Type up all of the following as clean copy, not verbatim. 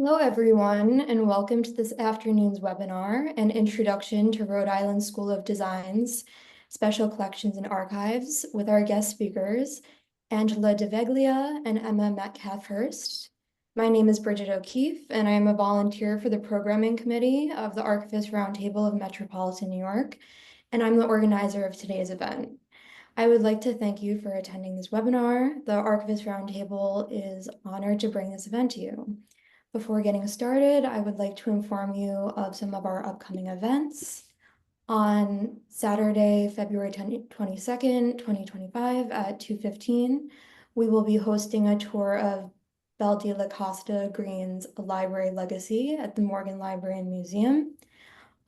Hello, everyone, and welcome to this afternoon's webinar, An Introduction to Rhode Island School of Design's Special Collections and Archives, with our guest speakers, Angela DiVeglia and Emma Metcalfe Hurst. My name is Bridget O'Keefe, and I am a volunteer for the Programming Committee of the Archivist Roundtable of Metropolitan New York, and I'm the organizer of today's event. I would like to thank you for attending this webinar. The Archivist Roundtable is honored to bring this event to you. Before getting started, I would like to inform you of some of our upcoming events. On Saturday, February 22nd, 2025 at 2:15, we will be hosting a tour of Belle de la Costa Green's library legacy at the Morgan Library and Museum.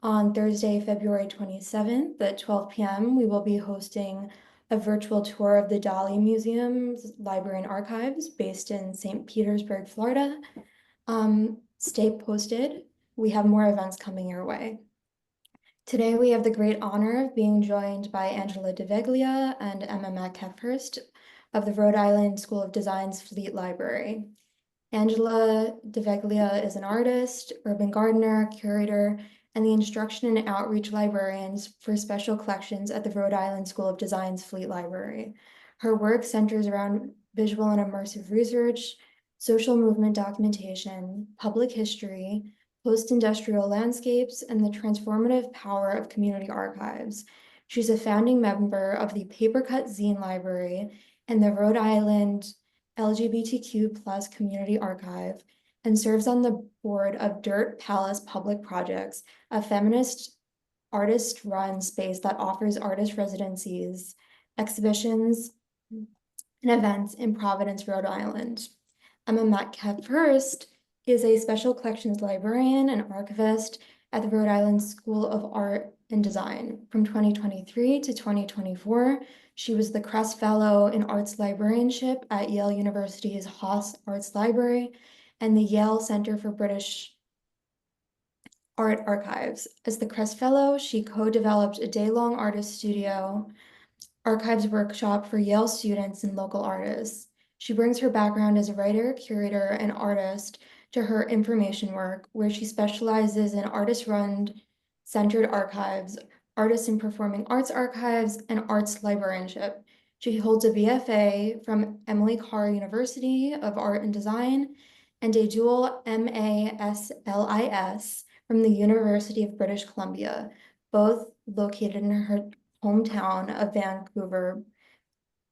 On Thursday, February 27th at 12 p.m., we will be hosting a virtual tour of the Dali Museum's Library and Archives based in St. Petersburg, Florida. Stay posted. We have more events coming your way. Today, we have the great honor of being joined by Angela DiVeglia and Emma Metcalfe Hurst of the Rhode Island School of Design's Fleet Library. Angela DiVeglia is an artist, urban gardener, curator, and the instruction and outreach librarians for special collections at the Rhode Island School of Design's Fleet Library. Her work centers around visual and immersive research, social movement documentation, public history, post-industrial landscapes, and the transformative power of community archives. She's a founding member of the Papercut Zine Library and the Rhode Island LGBTQ+ Community Archive, and serves on the board of Dirt Palace Public Projects, a feminist artist-run space that offers artist residencies, exhibitions, and events in Providence, Rhode Island. Emma Metcalfe Hurst is a special collections librarian and archivist at the Rhode Island School of Art and Design. From 2023 to 2024, she was the Kress Fellow in Arts Librarianship at Yale University's Haas Arts Library and the Yale Center for British Art Archives. As the Kress Fellow, she co-developed a day-long artist studio archives workshop for Yale students and local artists. She brings her background as a writer, curator, and artist to her information work, where she specializes in artist-run centered archives, artists in performing arts archives, and arts librarianship. She holds a BFA from Emily Carr University of Art and Design and a dual MASLIS from the University of British Columbia, both located in her hometown of Vancouver,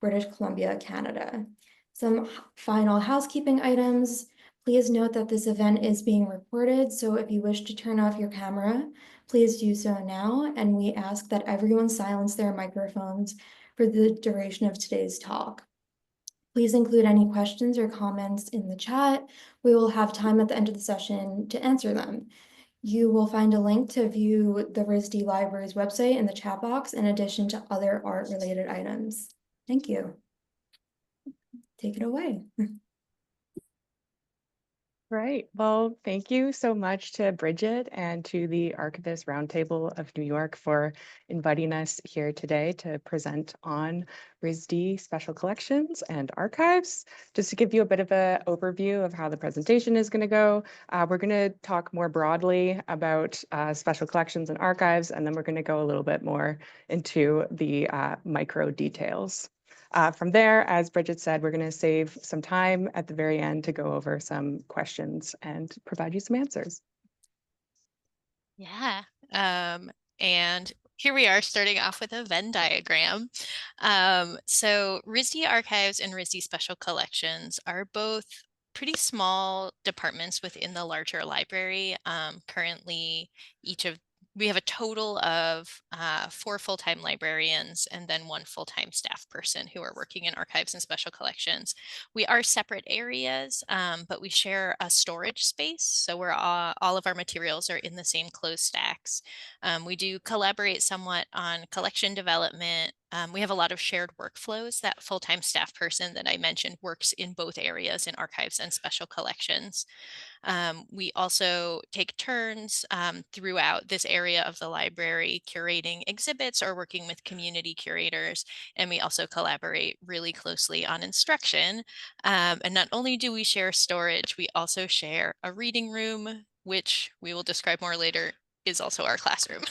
British Columbia, Canada. Some final housekeeping items. Please note that this event is being recorded, so if you wish to turn off your camera, please do so now, and we ask that everyone silence their microphones for the duration of today's talk. Please include any questions or comments in the chat. We will have time at the end of the session to answer them. You will find a link to view the RISD Library's website in the chat box, in addition to other art-related items. Thank you. Take it away. Right. Well, thank you so much to Bridget and to the Archivist Roundtable of New York for inviting us here today to present on RISD Special Collections and Archives. Just to give you a bit of an overview of how the presentation is going to go, we're going to talk more broadly about special collections and archives, and then we're going to go a little bit more into the micro details. From there, as Bridget said, we're going to save some time at the very end to go over some questions and provide you some answers. Yeah, and here we are starting off with a Venn diagram. So RISD Archives and RISD Special Collections are both pretty small departments within the larger library. Currently, we have a total of 4 full-time librarians and then 1 full-time staff person who are working in archives and special collections. We are separate areas, but we share a storage space. So we're all of our materials are in the same closed stacks. We do collaborate somewhat on collection development, We have a lot of shared workflows. That full-time staff person that I mentioned works in both areas in archives and special collections. We also take turns throughout this area of the library curating exhibits or working with community curators. And we also collaborate really closely on instruction. And not only do we share storage, we also share a reading room, which we will describe more later, is also our classroom.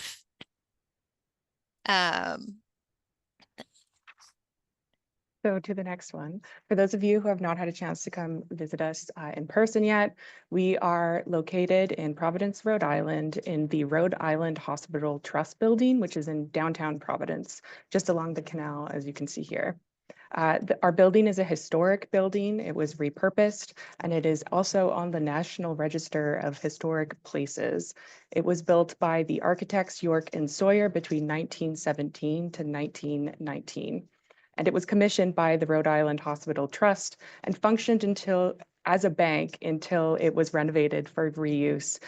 So to the next one, for those of you who have not had a chance to come visit us in person yet, we are located in Providence, Rhode Island, in the Rhode Island Hospital Trust Building, which is in downtown Providence, just along the canal, as you can see here. Our building is a historic building. It was repurposed, and it is also on the National Register of Historic Places. It was built by the architects York and Sawyer between 1917 to 1919. And it was commissioned by the Rhode Island Hospital Trust and functioned as a bank until it was renovated for reuse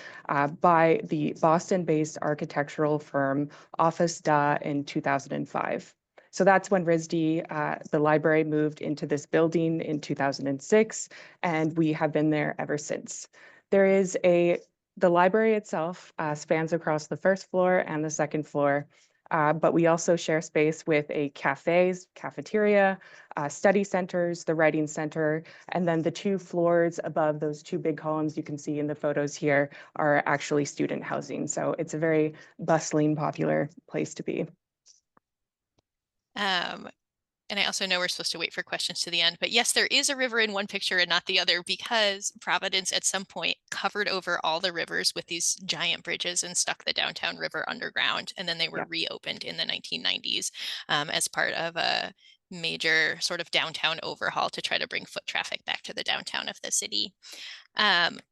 by the Boston-based architectural firm Office Da in 2005. So that's when RISD, the library, moved into this building in 2006, and we have been there ever since. The library itself spans across the first floor and the second floor. But we also share space with a cafeteria, study centers, the writing center, and then the 2 floors above those 2 big columns you can see in the photos here are actually student housing. So it's a very bustling, popular place to be. And I also know we're supposed to wait for questions to the end, but yes, there is a river in one picture and not the other because Providence at some point covered over all the rivers with these giant bridges and stuck the downtown river underground. And then they were reopened in the 1990s as part of a major sort of downtown overhaul to try to bring foot traffic back to the downtown of the city.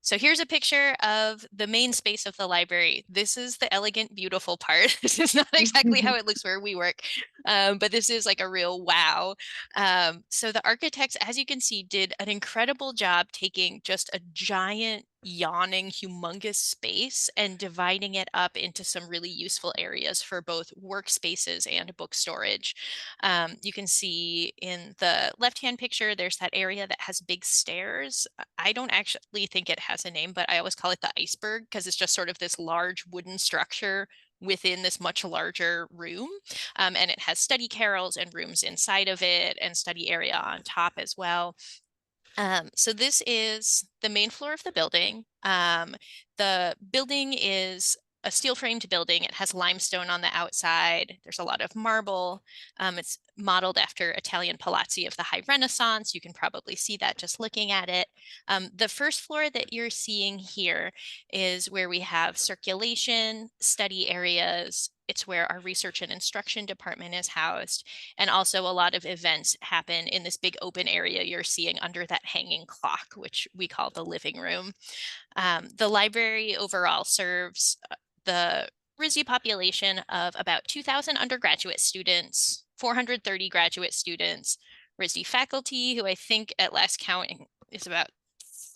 So here's a picture of the main space of the library. This is the elegant, beautiful part. This is not exactly how it looks where we work, but this is like a real wow. So the architects, as you can see, did an incredible job taking just a giant, yawning, humongous space and dividing it up into some really useful areas for both workspaces and book storage. You can see in the left-hand picture, there's that area that has big stairs. I don't actually think it has a name, but I always call it the iceberg because it's just sort of this large wooden structure within this much larger room. And it has study carrels and rooms inside of it and study area on top as well. So this is the main floor of the building. The building is a steel framed building. It has limestone on the outside. There's a lot of marble. It's modeled after Italian palazzi of the High Renaissance. You can probably see that just looking at it. The first floor that you're seeing here is where we have circulation, study areas. It's where our research and instruction department is housed. And also a lot of events happen in this big open area you're seeing under that hanging clock, which we call the living room. The library overall serves the RISD population of about 2,000 undergraduate students, 430 graduate students, RISD faculty, who I think at last count is about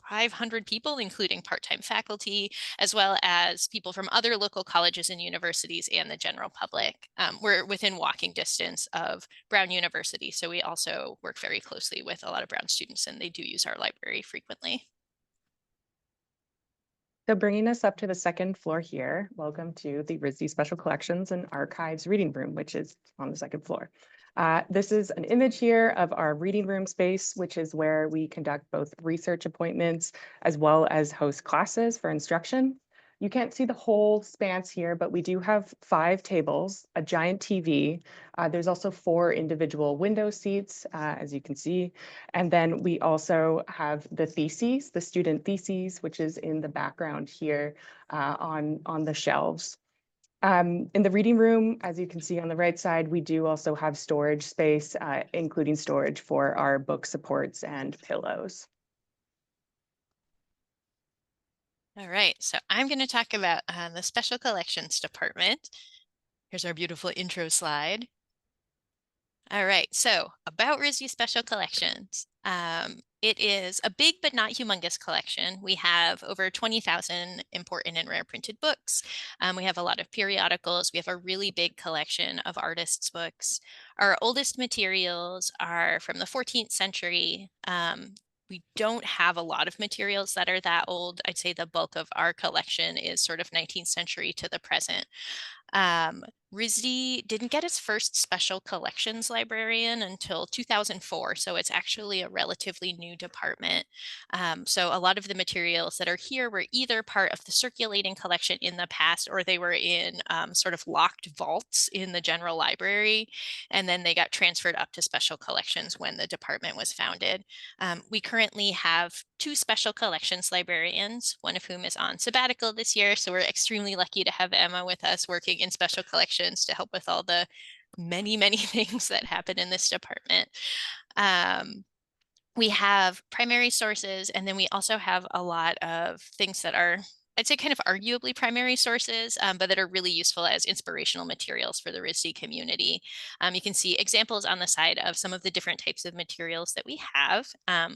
500 people, including part-time faculty, as well as people from other local colleges and universities and the general public. We're within walking distance of Brown University, so we also work very closely with a lot of Brown students, and they do use our library frequently. So bringing us up to the second floor here, welcome to the RISD Special Collections and Archives Reading Room, which is on the second floor. This is an image here of our reading room space, which is where we conduct both research appointments as well as host classes for instruction. You can't see the whole span here, but we do have 5 tables, a giant TV. There's also 4 individual window seats, as you can see. And then we also have the theses, the student theses, which is in the background here on the shelves. In the reading room, as you can see on the right side, we do also have storage space, including storage for our book supports and pillows. All right, so I'm going to talk about the Special Collections Department. Here's our beautiful intro slide. All right, so about RISD Special Collections. It is a big but not humongous collection. We have over 20,000 important and rare printed books. We have a lot of periodicals. We have a really big collection of artists' books. Our oldest materials are from the 14th century. We don't have a lot of materials that are that old. I'd say the bulk of our collection is sort of 19th century to the present. RISD didn't get its first special collections librarian until 2004, so it's actually a relatively new department. So a lot of the materials that are here were either part of the circulating collection in the past, or they were in sort of locked vaults in the general library, and then they got transferred up to special collections when the department was founded. We currently have 2 special collections librarians, one of whom is on sabbatical this year, so we're extremely lucky to have Emma with us working in special collections to help with all the many, many things that happen in this department. We have primary sources, and then we also have a lot of things that are, I'd say, kind of arguably primary sources, but that are really useful as inspirational materials for the RISD community. You can see examples on the side of some of the different types of materials that we have.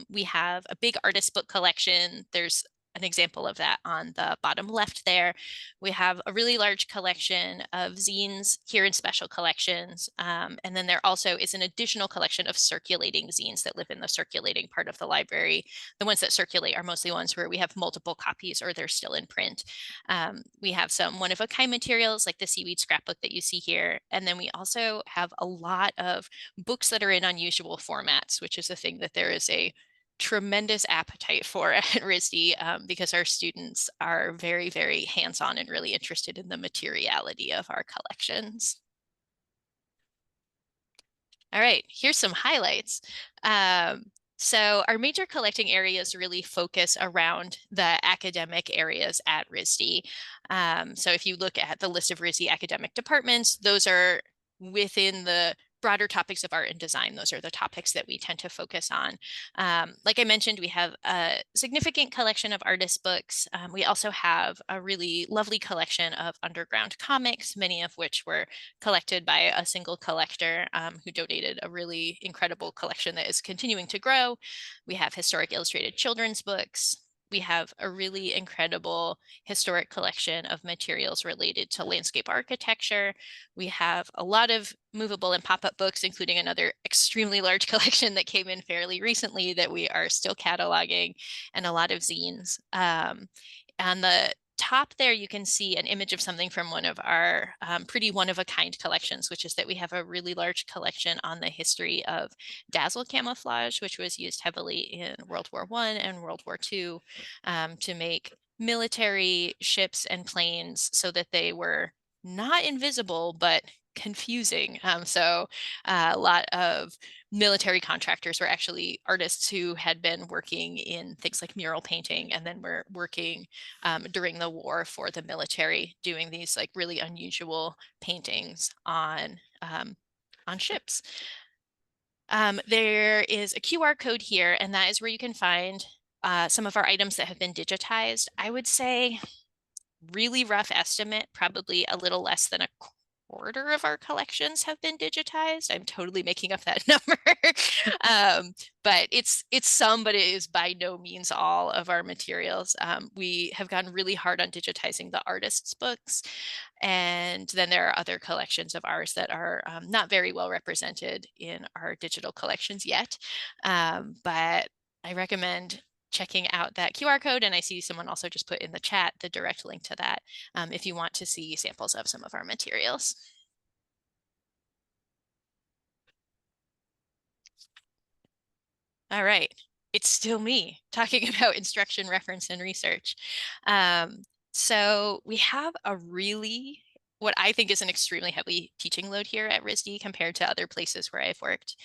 We have a big artist book collection. There's an example of that on the bottom left there. We have a really large collection of zines here in special collections. And then there also is an additional collection of circulating zines that live in the circulating part of the library. The ones that circulate are mostly ones where we have multiple copies or they're still in print. We have some one-of-a-kind materials like the seaweed scrapbook that you see here. And then we also have a lot of books that are in unusual formats, which is a thing that there is a tremendous appetite for at RISD because our students are very, very hands-on and really interested in the materiality of our collections. All right, here's some highlights. So our major collecting areas really focus around the academic areas at RISD. So if you look at the list of RISD academic departments, those are within the broader topics of art and design. Those are the topics that we tend to focus on. Like I mentioned, we have a significant collection of artist books. We also have a really lovely collection of underground comics, many of which were collected by a single collector who donated a really incredible collection that is continuing to grow. We have historic illustrated children's books. We have a really incredible historic collection of materials related to landscape architecture. We have a lot of movable and pop-up books, including another extremely large collection that came in fairly recently that we are still cataloging, and a lot of zines. On the top there, you can see an image of something from one of our pretty one-of-a-kind collections, which is that we have a really large collection on the history of dazzle camouflage, which was used heavily in World War I and World War II to make military ships and planes so that they were not invisible, but confusing. So a lot of military contractors were actually artists who had been working in things like mural painting, and then were working during the war for the military, doing these like really unusual paintings on ships. There is a QR code here, and that is where you can find some of our items that have been digitized. I would say, really rough estimate, probably a little less than a quarter of our collections have been digitized. I'm totally making up that number. But it's some, but it is by no means all of our materials. We have gotten really hard on digitizing the artists' books. And then there are other collections of ours that are not very well represented in our digital collections yet. But I recommend checking out that QR code, and I see someone also just put in the chat the direct link to that if you want to see samples of some of our materials. All right, it's still me talking about instruction, reference, and research. So we have a really, what I think is an extremely heavy teaching load here at RISD compared to other places where I've worked.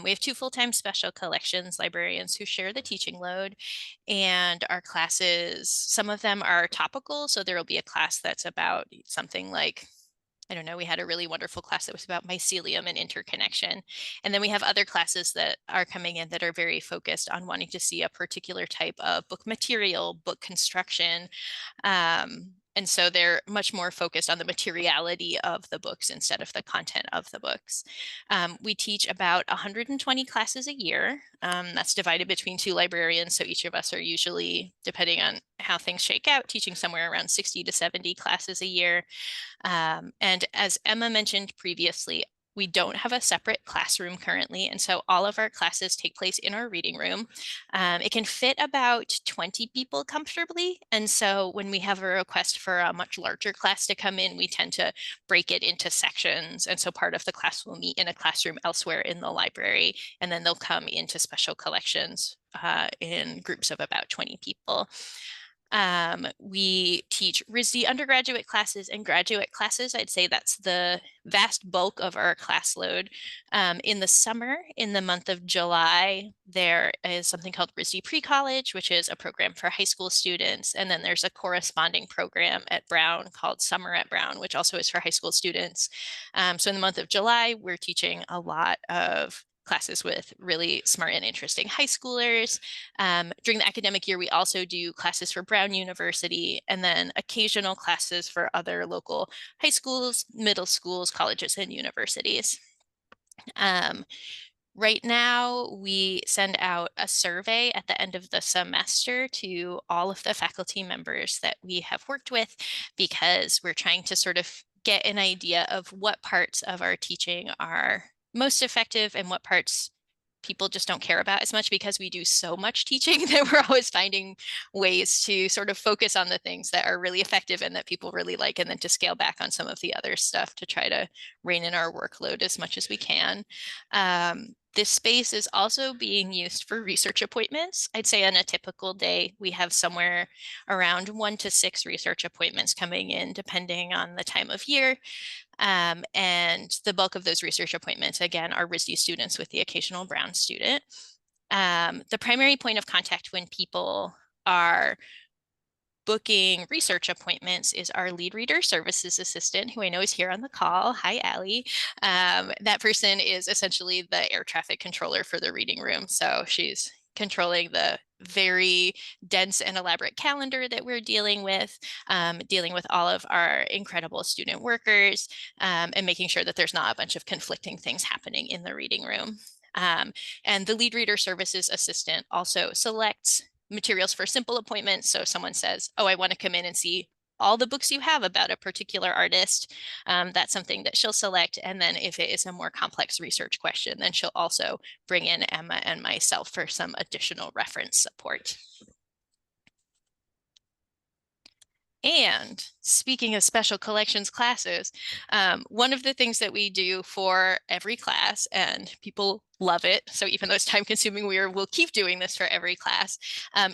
We have 2 full-time special collections librarians who share the teaching load, and our classes, some of them are topical. So there will be a class that's about something like, I don't know, we had a really wonderful class that was about mycelium and interconnection. And then we have other classes that are coming in that are very focused on wanting to see a particular type of book material, book construction. And so they're much more focused on the materiality of the books instead of the content of the books. We teach about 120 classes a year. That's divided between 2 librarians. So each of us are usually, depending on how things shake out, teaching somewhere around 60 to 70 classes a year. And as Emma mentioned previously, we don't have a separate classroom currently, and so all of our classes take place in our reading room. It can fit about 20 people comfortably, and so when we have a request for a much larger class to come in, we tend to break it into sections, and so part of the class will meet in a classroom elsewhere in the library, and then they'll come into special collections in groups of about 20 people. We teach RISD undergraduate classes and graduate classes. I'd say that's the vast bulk of our class load. In the summer, in the month of July, there is something called RISD Pre-College, which is a program for high school students. And then there's a corresponding program at Brown called Summer at Brown, which also is for high school students. So in the month of July, we're teaching a lot of classes with really smart and interesting high schoolers. During the academic year, we also do classes for Brown University and then occasional classes for other local high schools, middle schools, colleges, and universities. Right now, we send out a survey at the end of the semester to all of the faculty members that we have worked with, because we're trying to sort of get an idea of what parts of our teaching are most effective and what parts people just don't care about as much, because we do so much teaching that we're always finding ways to sort of focus on the things that are really effective and that people really like, and then to scale back on some of the other stuff to try to rein in our workload as much as we can. This space is also being used for research appointments. I'd say on a typical day, we have somewhere around 1 to 6 research appointments coming in, depending on the time of year. And the bulk of those research appointments, again, are RISD students with the occasional Brown student. The primary point of contact when people are booking research appointments is our lead reader services assistant, who I know is here on the call. Hi, Allie. That person is essentially the air traffic controller for the reading room. So she's controlling the very dense and elaborate calendar that we're dealing with all of our incredible student workers, and making sure that there's not a bunch of conflicting things happening in the reading room. And the lead reader services assistant also selects materials for simple appointments. So if someone says, oh, I want to come in and see all the books you have about a particular artist, that's something that she'll select. And then if it is a more complex research question, then she'll also bring in Emma and myself for some additional reference support. And speaking of special collections classes, one of the things that we do for every class, and people love it, so even though it's time consuming, we'll keep doing this for every class,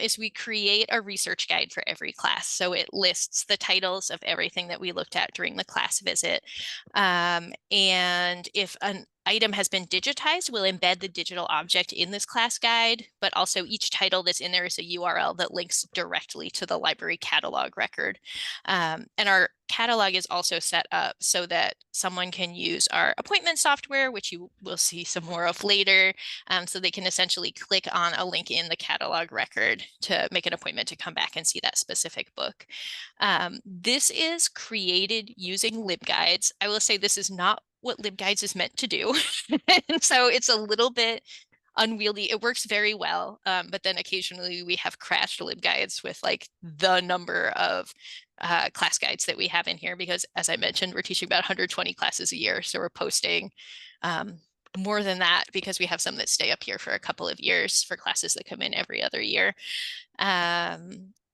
is we create a research guide for every class. So it lists the titles of everything that we looked at during the class visit. And if an item has been digitized, we'll embed the digital object in this class guide, but also each title that's in there is a URL that links directly to the library catalog record. And our catalog is also set up so that someone can use our appointment software, which you will see some more of later. So they can essentially click on a link in the catalog record to make an appointment to come back and see that specific book. This is created using LibGuides. I will say this is not what LibGuides is meant to do. And so it's a little bit unwieldy. It works very well, but then occasionally we have crashed LibGuides with like the number of class guides that we have in here, because as I mentioned, we're teaching about 120 classes a year. So we're posting more than that, because we have some that stay up here for a couple of years for classes that come in every other year.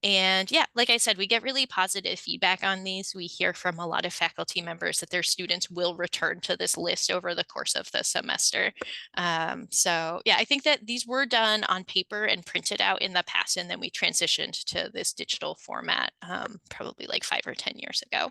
And yeah, like I said, we get really positive feedback on these. We hear from a lot of faculty members that their students will return to this list over the course of the semester. So yeah, I think that these were done on paper and printed out in the past, and then we transitioned to this digital format probably like 5 or 10 years ago.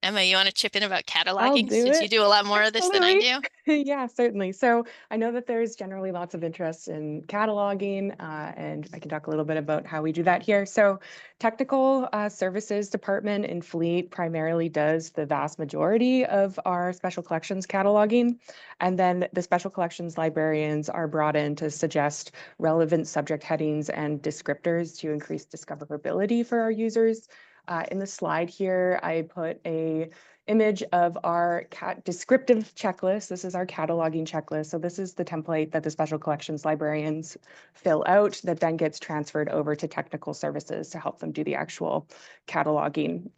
Emma, you want to chip in about I'll cataloging do since you it. do a lot more of this than I Absolutely. do? Yeah, certainly. So I know that there's generally lots of interest in cataloging, and I can talk a little bit about how we do that here. So technical services department in Fleet primarily does the vast majority of our special collections cataloging. And then the special collections librarians are brought in to suggest relevant subject headings and descriptors to increase discoverability for our users. In the slide here, I put a image of our descriptive checklist. This is our cataloging checklist. So this is the template that the special collections librarians fill out that then gets transferred over to technical services to help them do the actual cataloging.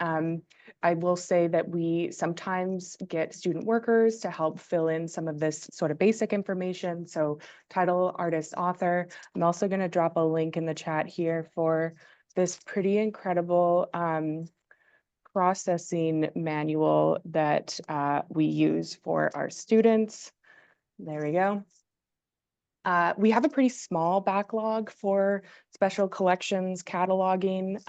I will say that we sometimes get student workers to help fill in some of this sort of basic information. So title, artist, author. I'm also going to drop a link in the chat here for this pretty incredible processing manual that we use for our students. There we go. We have a pretty small backlog for special collections cataloging.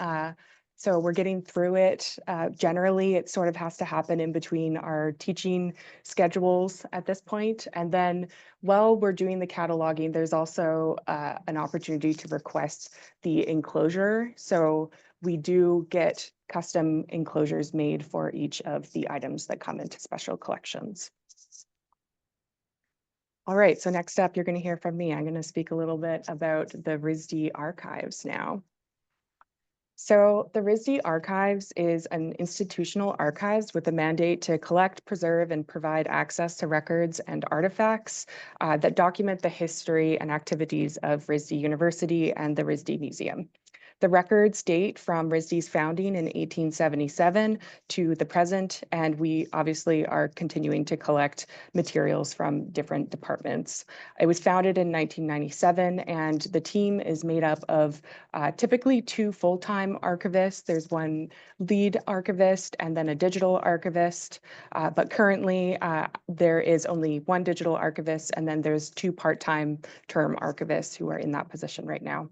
So we're getting through it. Generally, it sort of has to happen in between our teaching schedules at this point. And then while we're doing the cataloging, there's also an opportunity to request the enclosure. So we do get custom enclosures made for each of the items that come into special collections. All right, so next up, you're going to hear from me. I'm going to speak a little bit about the RISD archives now. So the RISD Archives is an institutional archives with a mandate to collect, preserve, and provide access to records and artifacts that document the history and activities of RISD University and the RISD Museum. The records date from RISD's founding in 1877 to the present, and we obviously are continuing to collect materials from different departments. It was founded in 1997, and the team is made up of typically 2 full-time archivists. There's one lead archivist and then a digital archivist, but currently there is only 1 digital archivist, and then there's 2 part-time term archivists who are in that position right now.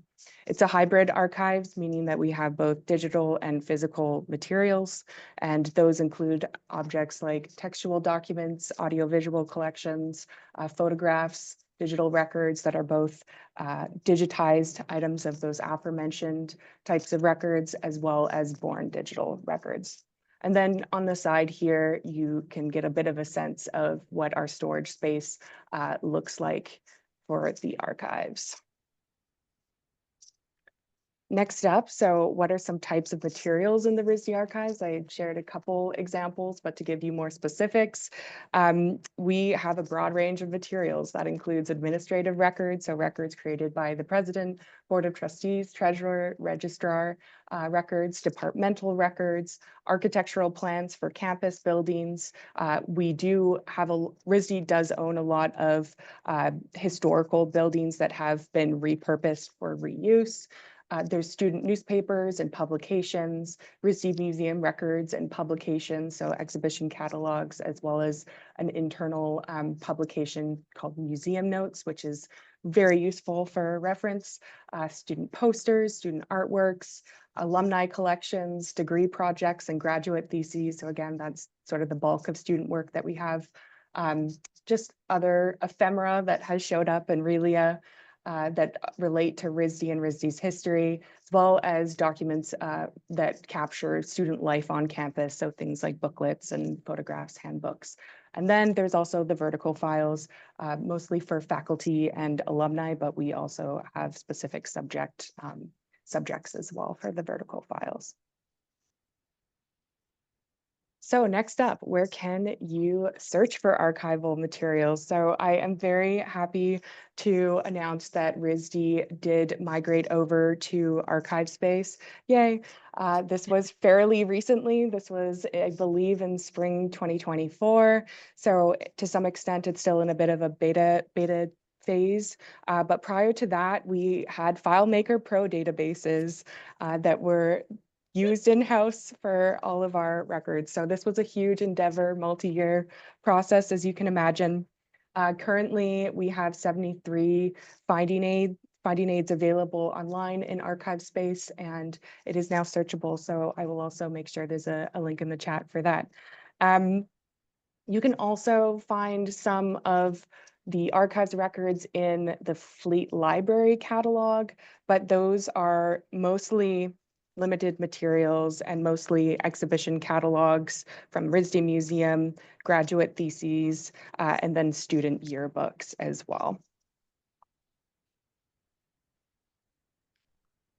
It's a hybrid archives, meaning that we have both digital and physical materials, and those include objects like textual documents, audiovisual collections, photographs, digital records that are both digitized items of those aforementioned types of records, as well as born digital records. And then on the side here, you can get a bit of a sense of what our storage space looks like for the archives. Next up, so what are some types of materials in the RISD archives? I shared a couple examples, but to give you more specifics, we have a broad range of materials that includes administrative records, so records created by the president, board of trustees, treasurer, registrar, records, departmental records, architectural plans for campus buildings. We do have RISD does own a lot of historical buildings that have been repurposed for reuse. There's student newspapers and publications, RISD museum records and publications, so exhibition catalogs, as well as an internal publication called Museum Notes, which is very useful for reference, student posters, student artworks, alumni collections, degree projects, and graduate theses. So again, that's sort of the bulk of student work that we have. Just other ephemera that has showed up in RILIA that relate to RISD and RISD's history, as well as documents that capture student life on campus, so things like booklets and photographs, handbooks. And then there's also the vertical files, mostly for faculty and alumni, but we also have specific subjects as well for the vertical files. So next up, where can you search for archival materials? So I am very happy to announce that RISD did migrate over to ArchiveSpace. Yay. This was fairly recently. This was, I believe, in spring 2024. So to some extent, it's still in a bit of a beta phase. But prior to that, we had FileMaker Pro databases that were used in-house for all of our records. So this was a huge endeavor, multi-year process, as you can imagine. Currently, we have 73 finding aids available online in ArchiveSpace, and it is now searchable. So I will also make sure there's a link in the chat for that. You can also find some of the archives records in the Fleet Library catalog, but those are mostly limited materials and mostly exhibition catalogs from RISD Museum, graduate theses, and then student yearbooks as well.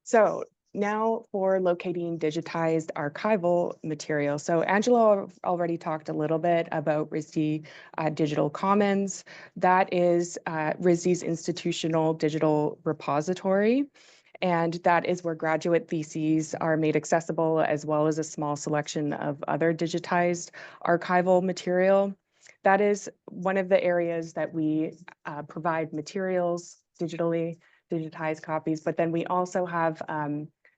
So now for locating digitized archival material. So Angela already talked a little bit about RISD Digital Commons. That is RISD's institutional digital repository. And that is where graduate theses are made accessible, as well as a small selection of other digitized archival material. That is one of the areas that we provide materials digitally, digitized copies, but then we also have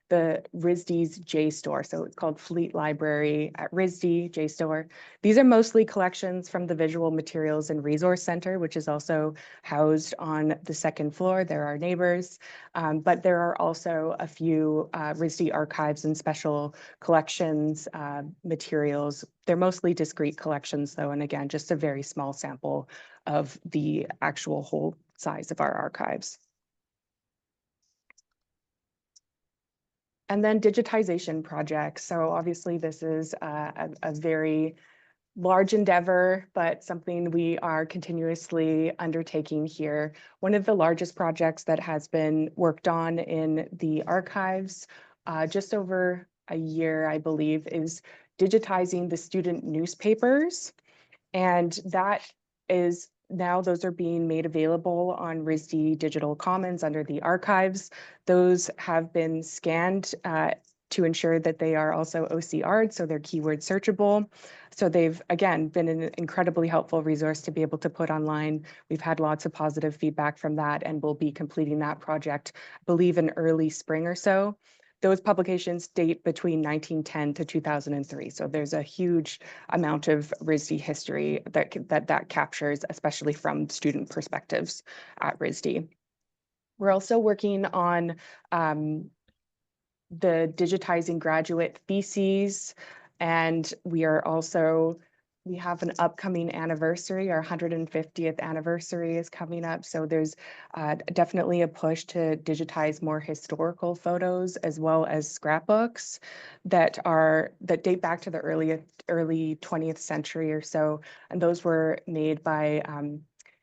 the RISD's JSTOR. So it's called Fleet Library at RISD JSTOR. These are mostly collections from the Visual Materials and Resource Center, which is also housed on the second floor. They're our neighbors, but there are also a few RISD archives and special collections materials. They're mostly discrete collections though, and again, just a very small sample of the actual whole size of our archives. And then digitization projects. So obviously this is a very large endeavor, but something we are continuously undertaking here. One of the largest projects that has been worked on in the archives just over a year, I believe, is digitizing the student newspapers. And that is now those are being made available on RISD Digital Commons under the archives. Those have been scanned to ensure that they are also OCR'd, so they're keyword searchable. So they've, again, been an incredibly helpful resource to be able to put online. We've had lots of positive feedback from that, and we'll be completing that project, I believe, in early spring or so. Those publications date between 1910 to 2003. So there's a huge amount of RISD history that captures, especially from student perspectives at RISD. We're also working on the digitizing graduate theses, and we have an upcoming anniversary. Our 150th anniversary is coming up. So there's definitely a push to digitize more historical photos as well as scrapbooks that date back to the early 20th century or so. And those were made by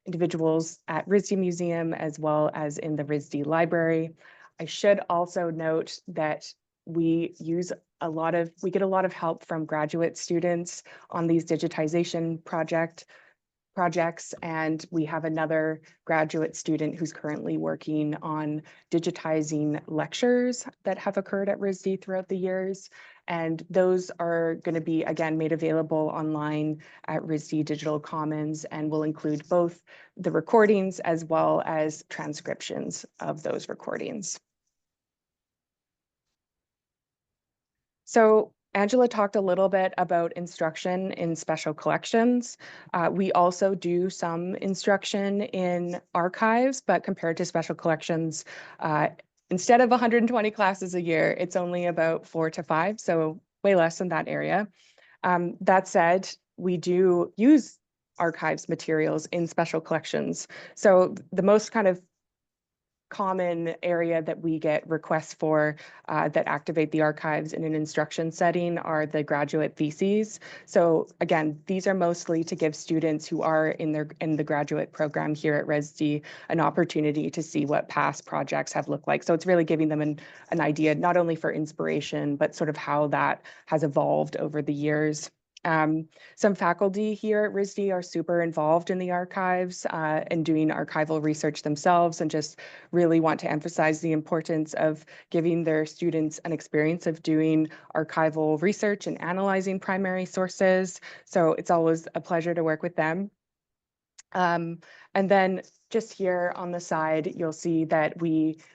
individuals at RISD Museum as well as in the RISD Library. I should also note that we get a lot of help from graduate students on these digitization projects, and we have another graduate student who's currently working on digitizing lectures that have occurred at RISD throughout the years. And those are going to be, again, made available online at RISD Digital Commons, and will include both the recordings as well as transcriptions of those recordings. So Angela talked a little bit about instruction in special collections. We also do some instruction in archives, but compared to special collections, instead of 120 classes a year, it's only about 4 to 5, so way less in that area. That said, we do use archives materials in special collections. So the most kind of common area that we get requests for that activate the archives in an instruction setting are the graduate theses. So again, these are mostly to give students who are in the graduate program here at RISD an opportunity to see what past projects have looked like. So it's really giving them an idea, not only for inspiration, but sort of how that has evolved over the years. Some faculty here at RISD are super involved in the archives and doing archival research themselves, and just really want to emphasize the importance of giving their students an experience of doing archival research and analyzing primary sources. So it's always a pleasure to work with them. And then just here on the side, you'll see that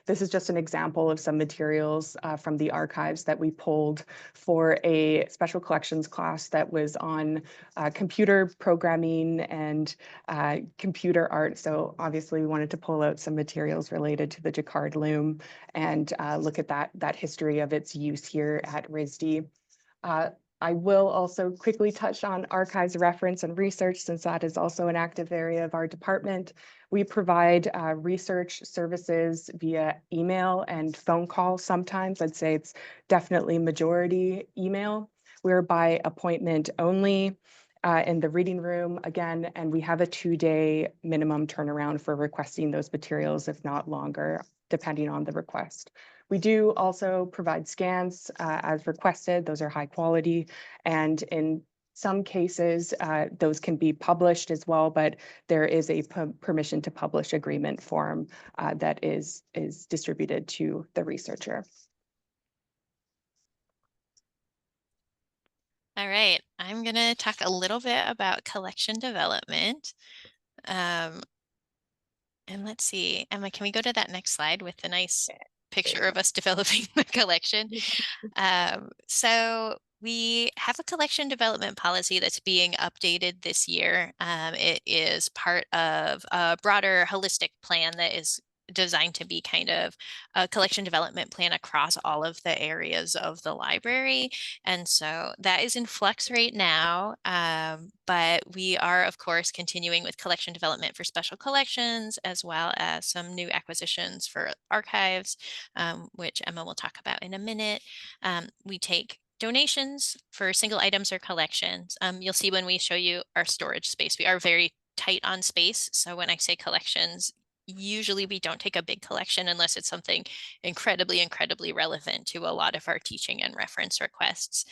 this is just an example of some materials from the archives that we pulled for a special collections class that was on computer programming and computer art. So obviously we wanted to pull out some materials related to the Jacquard loom and look at that history of its use here at RISD. I will also quickly touch on archives reference and research, since that is also an active area of our department. We provide research services via email and phone call sometimes. I'd say it's definitely majority email. We're by appointment only in the reading room again, and we have a 2-day minimum turnaround for requesting those materials, if not longer, depending on the request. We do also provide scans as requested. Those are high quality, and in some cases, those can be published as well, but there is a permission to publish agreement form that is distributed to the researcher. All right, I'm going to talk a little bit about collection development. And let's see, Emma, can we go to that next slide with the nice picture of us developing the collection? So we have a collection development policy that's being updated this year. It is part of a broader holistic plan that is designed to be kind of a collection development plan across all of the areas of the library. And so that is in flux right now. But we are, of course, continuing with collection development for special collections, as well as some new acquisitions for archives, which Emma will talk about in a minute. We take donations for single items or collections. You'll see when we show you our storage space, we are very tight on space. So when I say collections, usually we don't take a big collection unless it's something incredibly relevant to a lot of our teaching and reference requests.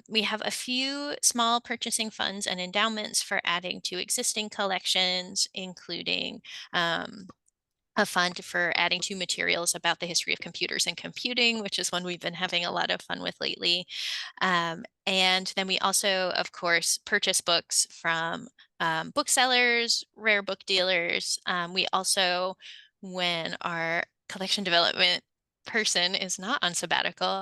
We have a few small purchasing funds and endowments for adding to existing collections, including a fund for adding to materials about the history of computers and computing, which is one we've been having a lot of fun with lately. And then we also, of course, purchase books from booksellers, rare book dealers. We also, when our collection development person is not on sabbatical,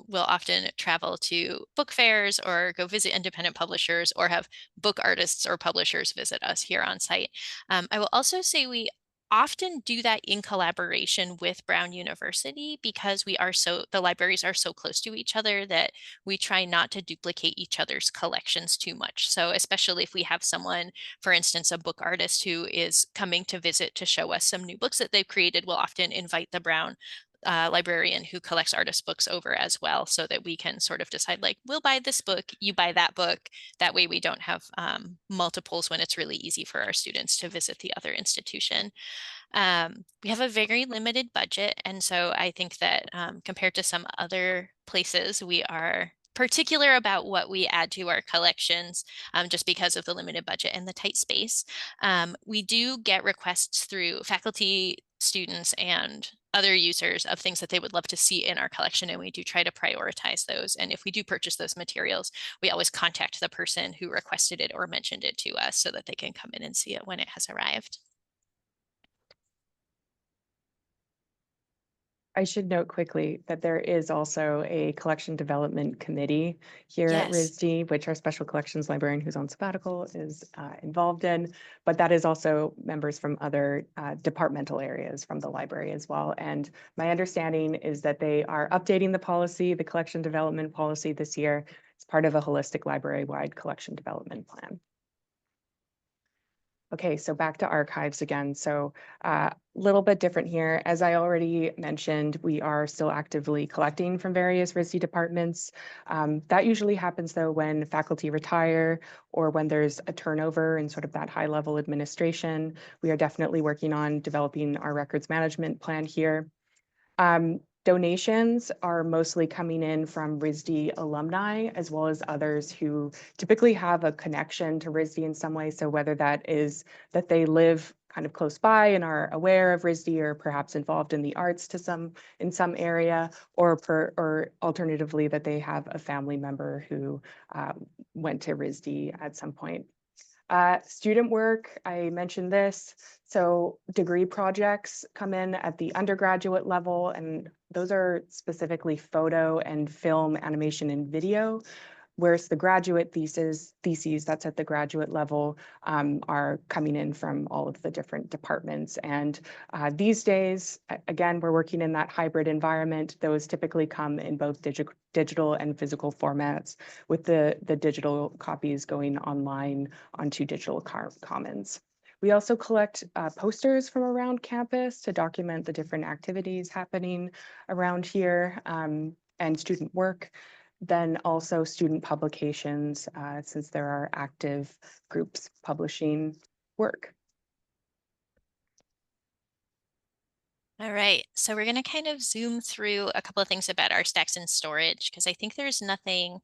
will often travel to book fairs or go visit independent publishers or have book artists or publishers visit us here on site. I will also say we often do that in collaboration with Brown University, because the libraries are so close to each other that we try not to duplicate each other's collections too much. So especially if we have someone, for instance, a book artist who is coming to visit to show us some new books that they've created, we'll often invite the Brown librarian who collects artist books over as well, so that we can sort of decide, like, we'll buy this book, you buy that book. That way we don't have multiples when it's really easy for our students to visit the other institution. We have a very limited budget, and so I think that compared to some other places, we are particular about what we add to our collections, just because of the limited budget and the tight space. We do get requests through faculty, students, and other users of things that they would love to see in our collection, and we do try to prioritize those. And if we do purchase those materials, we always contact the person who requested it or mentioned it to us so that they can come in and see it when it has arrived. I should note quickly that there is also a collection development committee here at Yes. RISD, which our special collections librarian who's on sabbatical is involved in, but that is also members from other departmental areas from the library as well. And my understanding is that they are updating the policy, the collection development policy this year. It's part of a holistic library-wide collection development plan. Okay, so back to archives again. So a little bit different here. As I already mentioned, we are still actively collecting from various RISD departments. That usually happens though when faculty retire or when there's a turnover in sort of that high level administration. We are definitely working on developing our records management plan here. Donations are mostly coming in from RISD alumni, as well as others who typically have a connection to RISD in some way. So whether that is that they live kind of close by and are aware of RISD, or perhaps involved in the arts in some area, or alternatively that they have a family member who went to RISD at some point. Student work, I mentioned this. So degree projects come in at the undergraduate level, and those are specifically photo and film, animation and video. whereas the graduate theses, that's at the graduate level, are coming in from all of the different departments. And these days, again, we're working in that hybrid environment. Those typically come in both digital and physical formats, with the digital copies going online onto digital commons. We also collect posters from around campus to document the different activities happening around here, and student work. Then also student publications, since there are active groups publishing work. All right, so we're going to kind of zoom through a couple of things about our stacks and storage, because I think there's nothing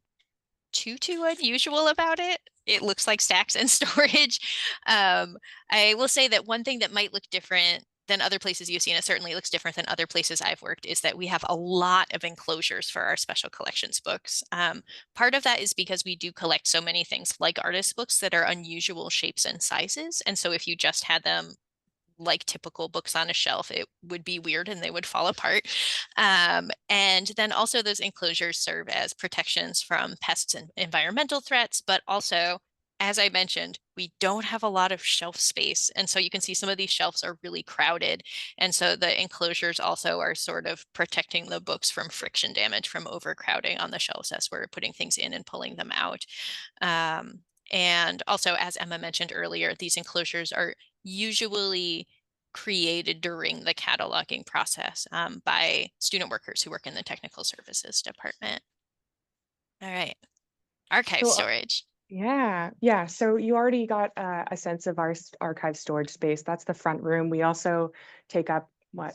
too unusual about it. It looks like stacks and storage. I will say that one thing that might look different than other places you've seen, it certainly looks different than other places I've worked, is that we have a lot of enclosures for our special collections books. Part of that is because we do collect so many things like artist books that are unusual shapes and sizes. And so if you just had them like typical books on a shelf, it would be weird and they would fall apart. And then also those enclosures serve as protections from pests and environmental threats, but also, as I mentioned, we don't have a lot of shelf space. And so you can see some of these shelves are really crowded. And so the enclosures also are sort of protecting the books from friction damage from overcrowding on the shelves as we're putting things in and pulling them out. And also, as Emma mentioned earlier, these enclosures are usually created during the cataloging process by student workers who work in the technical services department. All right, archive storage. Yeah. So you already got a sense of our archive storage space. That's the front room. We also take up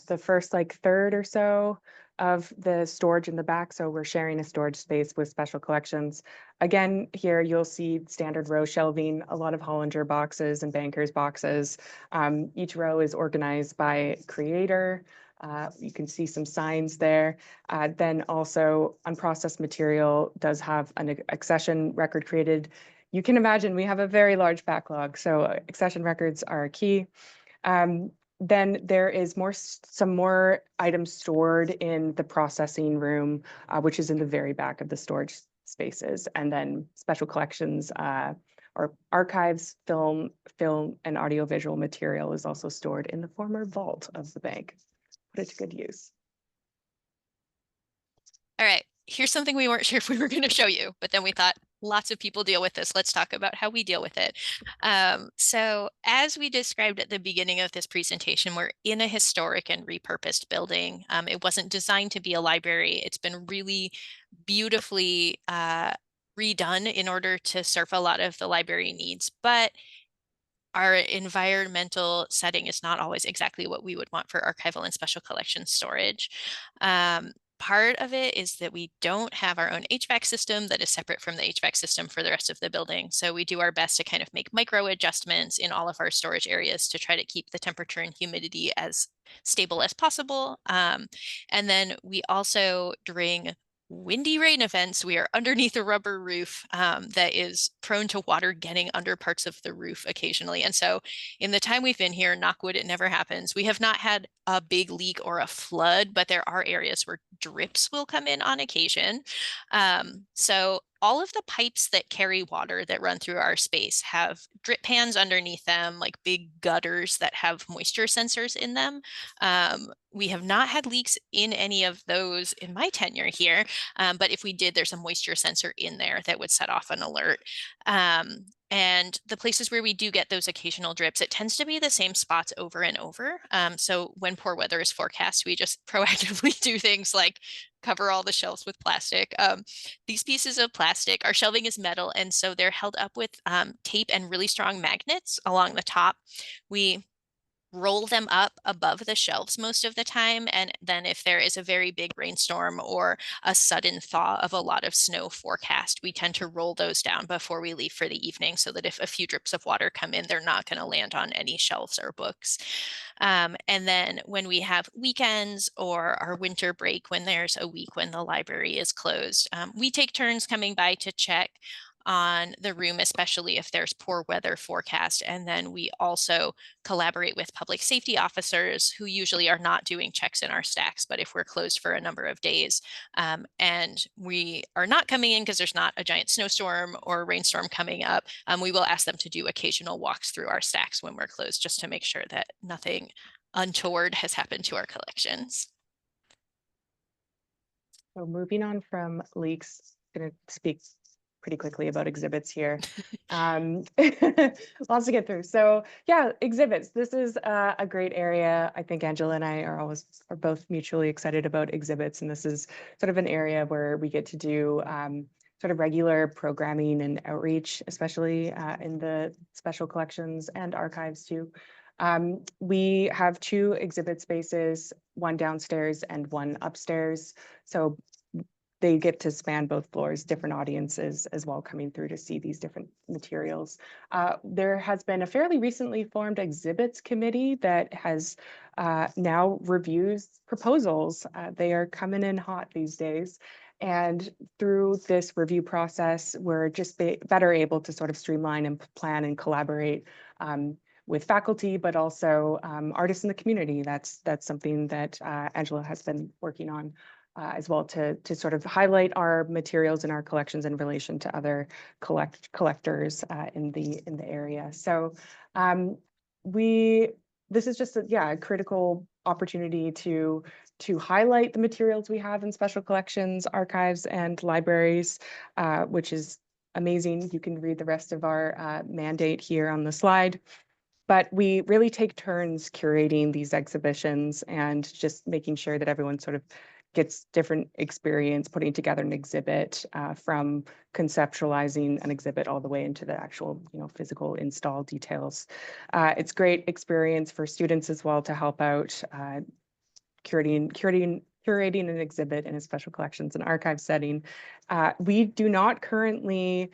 the first third or so of the storage in the back. So we're sharing a storage space with special collections. Again, here you'll see standard row shelving, a lot of Hollinger boxes and Bankers boxes. Each row is organized by creator. You can see some signs there. Then also unprocessed material does have an accession record created. You can imagine we have a very large backlog, so accession records are key. Then there is some more items stored in the processing room, which is in the very back of the storage spaces. And then special collections or archives, film, and audiovisual material is also stored in the former vault of the bank. Put it to good use. All right, here's something we weren't sure if we were going to show you, but then we thought lots of people deal with this. Let's talk about how we deal with it. So as we described at the beginning of this presentation, we're in a historic and repurposed building. It wasn't designed to be a library. It's been really beautifully redone in order to serve a lot of the library needs, but our environmental setting is not always exactly what we would want for archival and special collections storage. Part of it is that we don't have our own HVAC system that is separate from the HVAC system for the rest of the building. So we do our best to kind of make micro adjustments in all of our storage areas to try to keep the temperature and humidity as stable as possible. And then we also, during windy rain events, we are underneath a rubber roof that is prone to water getting under parts of the roof occasionally. And so in the time we've been here, knock wood, it never happens. We have not had a big leak or a flood, but there are areas where drips will come in on occasion. So all of the pipes that carry water that run through our space have drip pans underneath them, like big gutters that have moisture sensors in them. We have not had leaks in any of those in my tenure here, but if we did, there's a moisture sensor in there that would set off an alert. And the places where we do get those occasional drips, it tends to be the same spots over and over. So when poor weather is forecast, we just proactively do things like cover all the shelves with plastic. These pieces of plastic, our shelving is metal, and so they're held up with tape and really strong magnets along the top. We roll them up above the shelves most of the time. And then if there is a very big rainstorm or a sudden thaw of a lot of snow forecast, we tend to roll those down before we leave for the evening so that if a few drips of water come in, they're not going to land on any shelves or books. And then when we have weekends or our winter break, when there's a week when the library is closed, we take turns coming by to check on the room, especially if there's poor weather forecast. And then we also collaborate with public safety officers who usually are not doing checks in our stacks, but if we're closed for a number of days and we are not coming in because there's not a giant snowstorm or rainstorm coming up, we will ask them to do occasional walks through our stacks when we're closed, just to make sure that nothing untoward has happened to our collections. So moving on from leaks, going to speak pretty quickly about exhibits here. Lots to get through. So yeah, exhibits. This is a great area. I think Angela and I are both mutually excited about exhibits, and this is sort of an area where we get to do sort of regular programming and outreach, especially in the special collections and archives too. We have 2 exhibit spaces, one downstairs and one upstairs. So they get to span both floors, different audiences as well coming through to see these different materials. There has been a fairly recently formed exhibits committee that has now reviews proposals. They are coming in hot these days. And through this review process, we're just better able to sort of streamline and plan and collaborate with faculty, but also artists in the community. That's something that Angela has been working on as well to sort of highlight our materials in our collections in relation to other collectors in the area. So this is just a critical opportunity to highlight the materials we have in special collections, archives, and libraries, which is amazing. You can read the rest of our mandate here on the slide. But we really take turns curating these exhibitions and just making sure that everyone sort of gets different experience putting together an exhibit from conceptualizing an exhibit all the way into the actual, physical install details. It's great experience for students as well to help out curating an exhibit in a special collections and archive setting. We do not currently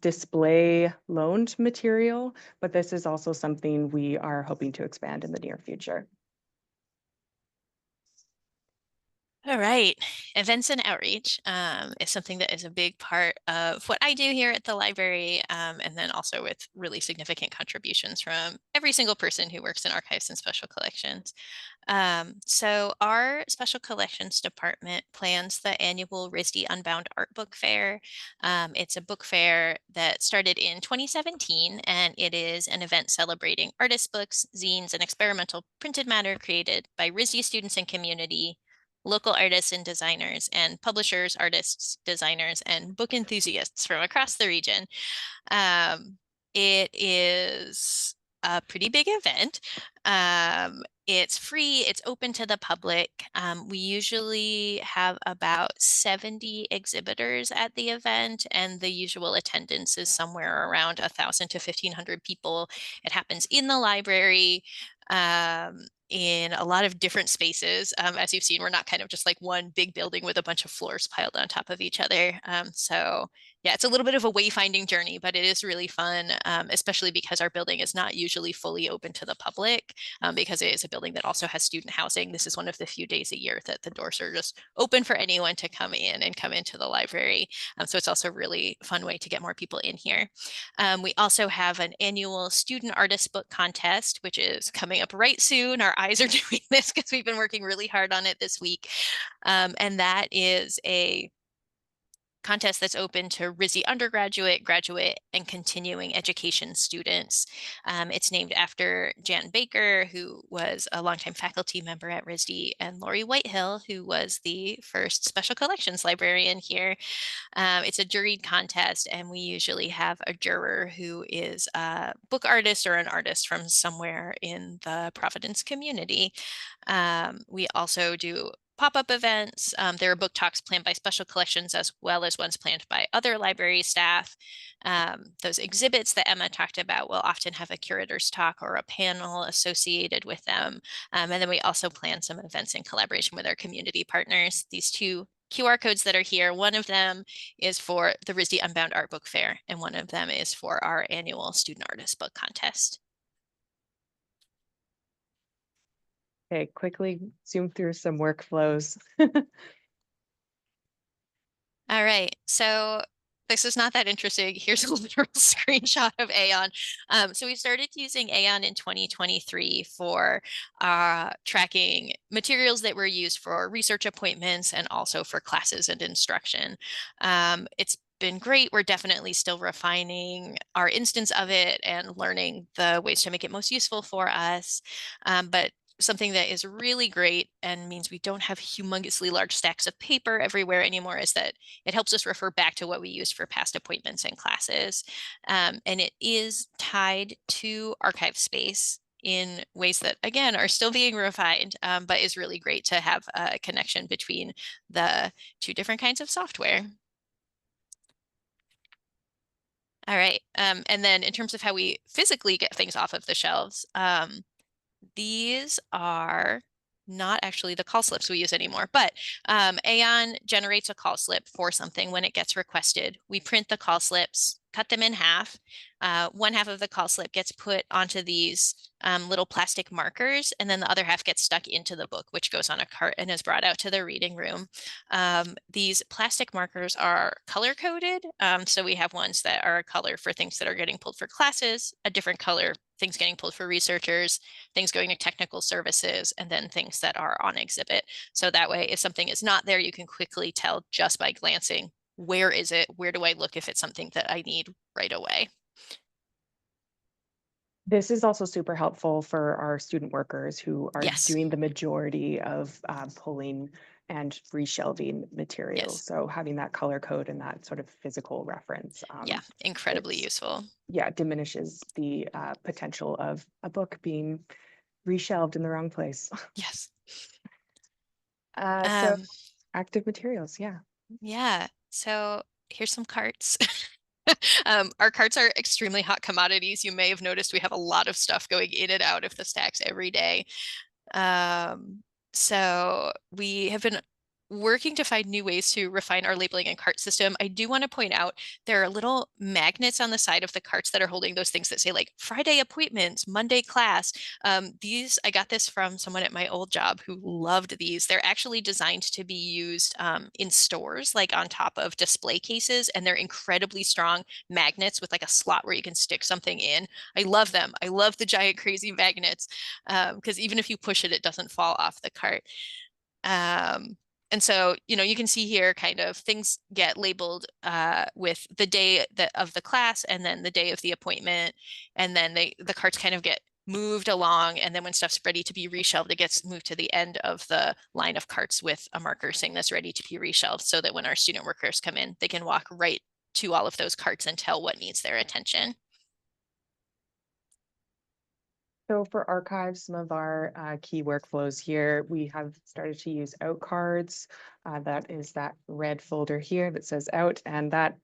display loaned material, but this is also something we are hoping to expand in the near future. All right, events and outreach is something that is a big part of what I do here at the library, and then also with really significant contributions from every single person who works in archives and special collections. So our special collections department plans the annual RISD Unbound Art Book Fair. It's a book fair that started in 2017, and it is an event celebrating artist books, zines, and experimental printed matter created by RISD students and community, local artists and designers, and publishers, artists, designers, and book enthusiasts from across the region. It is a pretty big event. It's free, it's open to the public. We usually have about 70 exhibitors at the event, and the usual attendance is somewhere around 1,000 to 1,500 people. It happens in the library, in a lot of different spaces. As you've seen, we're not kind of just like one big building with a bunch of floors piled on top of each other. So yeah, it's a little bit of a wayfinding journey, but it is really fun, especially because our building is not usually fully open to the public, because it is a building that also has student housing. This is one of the few days a year that the doors are just open for anyone to come in and come into the library. So it's also a really fun way to get more people in here. We also have an annual student artist book contest, which is coming up right soon. Our eyes are doing this because we've been working really hard on it this week. And that is a contest that's open to RISD undergraduate, graduate, and continuing education students. It's named after Jan Baker, who was a longtime faculty member at RISD, and Lori Whitehill, who was the first special collections librarian here. It's a juried contest, and we usually have a juror who is a book artist or an artist from somewhere in the Providence community. We also do pop-up events. There are book talks planned by special collections as well as ones planned by other library staff. Those exhibits that Emma talked about will often have a curator's talk or a panel associated with them. And then we also plan some events in collaboration with our community partners. These 2 QR codes that are here, one of them is for the RISD Unbound Art Book Fair, and one of them is for our annual student artist book contest. Okay, quickly zoom through some workflows. All right, so this is not that interesting. Here's a literal screenshot of Aeon. So we started using Aeon in 2023 for tracking materials that were used for research appointments and also for classes and instruction. It's been great. We're definitely still refining our instance of it and learning the ways to make it most useful for us. But something that is really great and means we don't have humongously large stacks of paper everywhere anymore is that it helps us refer back to what we used for past appointments and classes. And it is tied to archive space in ways that, again, are still being refined, but is really great to have a connection between the two different kinds of software. All right. And then in terms of how we physically get things off of the shelves, these are not actually the call slips we use anymore, but Aeon generates a call slip for something when it gets requested. We print the call slips, cut them in half. One half of the call slip gets put onto these little plastic markers, and then the other half gets stuck into the book, which goes on a cart and is brought out to the reading room. These plastic markers are color coded. So we have ones that are a color for things that are getting pulled for classes, a different color, things getting pulled for researchers, things going to technical services, and then things that are on exhibit. So that way, if something is not there, you can quickly tell just by glancing, where is it? Where do I look if it's something that I need right away? This is also super helpful for our student workers who are Yes. doing the majority of pulling and reshelving materials. Yes. So having that color code and that sort of physical reference, Yeah, incredibly useful. yeah, diminishes the potential of a book being reshelved in the wrong place. Yes. So active materials, yeah. Yeah. So here's some carts. Our carts are extremely hot commodities. You may have noticed we have a lot of stuff going in and out of the stacks every day. So we have been working to find new ways to refine our labeling and cart system. I do want to point out there are little magnets on the side of the carts that are holding those things that say like Friday appointments, Monday class. I got this from someone at my old job who loved these. They're actually designed to be used in stores, like on top of display cases, and they're incredibly strong magnets with like a slot where you can stick something in. I love them. I love the giant crazy magnets because even if you push it, it doesn't fall off the cart. And so, you can see here kind of things get labeled with the day of the class and then the day of the appointment. And then the carts kind of get moved along. And then when stuff's ready to be reshelved, it gets moved to the end of the line of carts with a marker saying that's ready to be reshelved so that when our student workers come in, they can walk right to all of those carts and tell what needs their attention. So for archives, some of our key workflows here, we have started to use out cards. That is that red folder here that says out, and that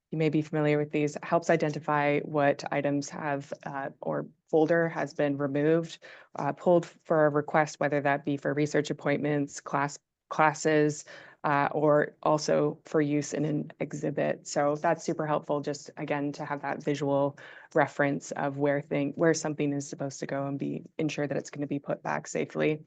you may be familiar with these, helps identify what items have or folder has been removed, pulled for a request, whether that be for research appointments, classes, or also for use in an exhibit. So that's super helpful, just again, to have that visual reference of where something is supposed to go and ensure that it's going to be put back safely.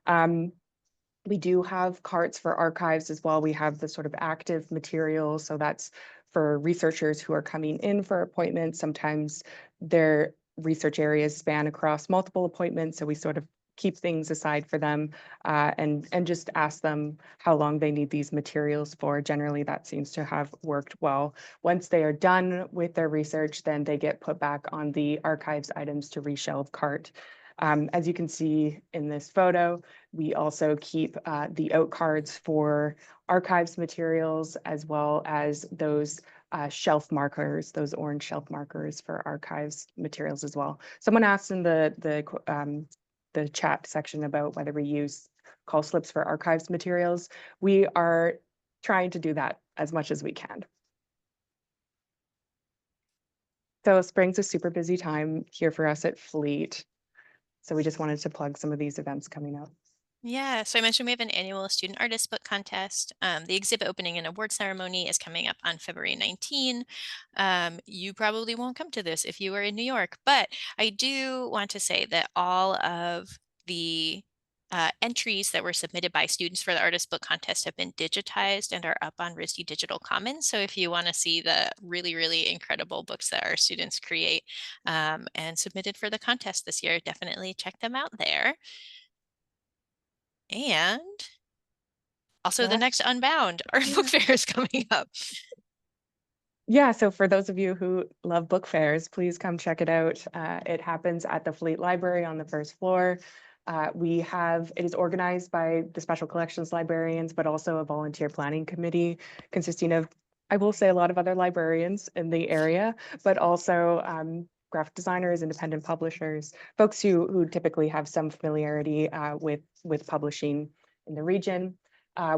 We do have carts for archives as well. We have the sort of active materials. So that's for researchers who are coming in for appointments. Sometimes their research areas span across multiple appointments. So we sort of keep things aside for them and just ask them how long they need these materials for. Generally, that seems to have worked well. Once they are done with their research, then they get put back on the archives items to reshelve cart. As you can see in this photo, we also keep the out cards for archives materials, as well as those shelf markers, those orange shelf markers for archives materials as well. Someone asked in the chat section about whether we use call slips for archives materials. We are trying to do that as much as we can. So spring's a super busy time here for us at Fleet. So we just wanted to plug some of these events coming up. Yeah, so I mentioned we have an annual student artist book contest. The exhibit opening and award ceremony is coming up on February 19. You probably won't come to this if you are in New York, but I do want to say that all of the entries that were submitted by students for the artist book contest have been digitized and are up on RISD Digital Commons. So if you want to see the really, really incredible books that our students create and submitted for the contest this year, definitely check them out there. And also the next Unbound art book fair is coming up. Yeah, so for those of you who love book fairs, please come check it out. It happens at the Fleet Library on the first floor. It is organized by the Special Collections Librarians, but also a volunteer planning committee consisting of, I will say, a lot of other librarians in the area, but also graphic designers, independent publishers, folks who typically have some familiarity with publishing in the region.